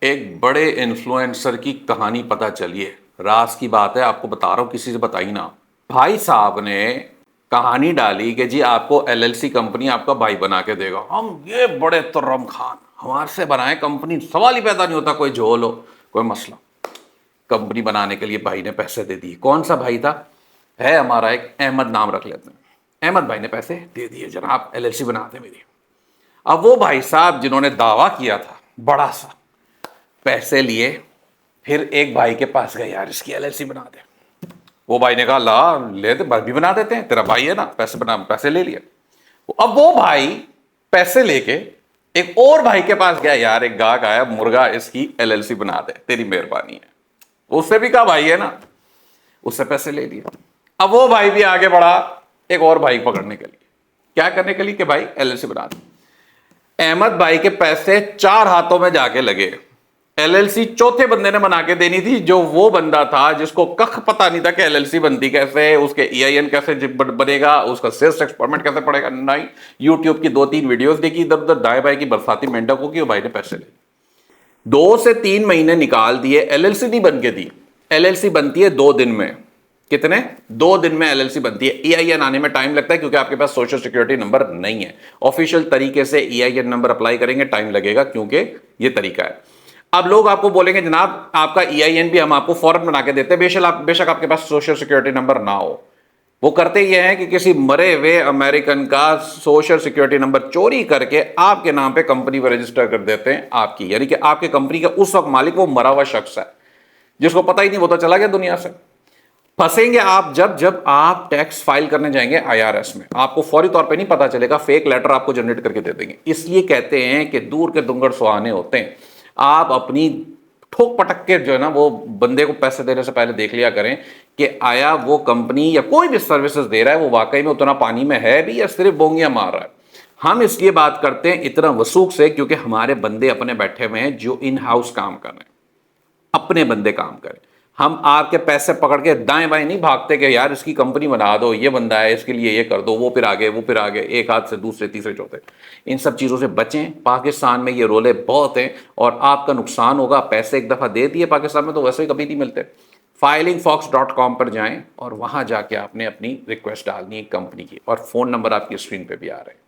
एक बड़े इन्फ्लुएंसर की कहानी पता चली है। राज की बात है, आपको बता रहा हूं, किसी से बताई ना। भाई साहब ने कहानी डाली कि जी आपको एलएलसी कंपनी आपका भाई बना के देगा। हम ये बड़े तुर्रम खान, हमारे से बनाए कंपनी, सवाल ही पैदा नहीं होता कोई झोल हो, कोई मसला। कंपनी बनाने के लिए भाई ने पैसे दे दिए। कौन सा भाई था? है हमारा एक अहमद, नाम रख लेते हैं। अहमद भाई ने पैसे दे दिए, जनाब एलएलसी बनाते मेरी। अब वो भाई साहब जिन्होंने दावा किया था बड़ा सा, पैसे लिए, फिर एक भाई के पास गए, यार इसकी एलएलसी बना दे। वो भाई ने कहा ला, ले दे भाई, भी बना देते हैं, तेरा भाई है ना, पैसे बना, पैसे ले लिए। अब वो भाई पैसे लेके एक और भाई के पास गया, यार एक गाहक आया, मुर्गा इसकी एलएलसी बना दे, तेरी मेहरबानी है। उससे भी कहा भाई है ना, उससे पैसे ले लिए। अब वो भाई भी आगे बढ़ा एक और भाई पकड़ने के लिए, क्या करने के लिए कि भाई एलएलसी बना दे। अहमद भाई के पैसे चार हाथों में जाके लगे। एलएलसी चौथे बंदे ने बना के देनी थी, जो वो बंदा था जिसको कख पता नहीं था कि एलएलसी बनती कैसे है, उसके ईआईएन कैसे बनेगा, उसका सेल्स टैक्स परमिट कैसे पड़ेगा। नहीं, यूट्यूब की 2-3 वीडियोस देखी, इधर उधर दाएं बाएं की बरसाती मेंढकों की, वो भाई ने पैसे ले 2 से 3 महीने निकाल दिए। एलएलसी नहीं बन के दी। एलएलसी बनती है 2 दिन में। कितने? 2 दिन में एलएलसी बनती है। ईआईएन आने में टाइम लगता है क्योंकि आपके पास सोशल सिक्योरिटी नंबर नहीं है। ऑफिशियल तरीके से ईआईएन नंबर अप्लाई करेंगे, टाइम लगेगा, क्योंकि ये तरीका है। अब लोग आपको बोलेंगे जनाब आपका ईआईएन भी हम आपको फौरन बना के देते हैं, बेशक आपके पास सोशल सिक्योरिटी नंबर ना हो। वो करते ये हैं कि किसी मरे हुए अमेरिकन का सोशल सिक्योरिटी नंबर चोरी करके आपके नाम पे कंपनी में रजिस्टर कर देते हैं आपकी, यानी कि आपके कंपनी का उस वक्त मालिक वो मरा हुआ शख्स है जिसको पता ही नहीं, वो तो चला गया दुनिया से। फंसेंगे आप जब जब आप टैक्स फाइल करने जाएंगे आईआरएस में, आपको फौरी तौर पे नहीं पता चलेगा, फेक लेटर आपको जनरेट करके दे देंगे। इसलिए कहते हैं कि दूर के दुंगड़ सुहाने होते हैं। आप अपनी ठोक पटक के जो है ना, वो बंदे को पैसे देने से पहले देख लिया करें कि आया वो कंपनी या कोई भी सर्विसेज दे रहा है वो वाकई में उतना पानी में है भी या सिर्फ बोंगियां मार रहा है। हम इसलिए बात करते हैं इतना वसूख से क्योंकि हमारे बंदे अपने बैठे हुए हैं जो इन हाउस काम कर रहे हैं, अपने बंदे काम करें। हम आपके पैसे पकड़ के दाएं बाएं नहीं भागते कि यार इसकी कंपनी बना दो, ये बंदा है इसके लिए ये कर दो, वो फिर आगे वो फिर आगे, एक हाथ से दूसरे तीसरे चौथे। इन सब चीज़ों से बचें। पाकिस्तान में ये रोले बहुत हैं और आपका नुकसान होगा। पैसे एक दफ़ा दे दिए पाकिस्तान में तो वैसे ही कभी नहीं मिलते। filingfox.com पर जाएं और वहां जाके आपने अपनी रिक्वेस्ट डालनी है कंपनी की, और फ़ोन नंबर आपकी स्क्रीन पर भी आ रहे हैं।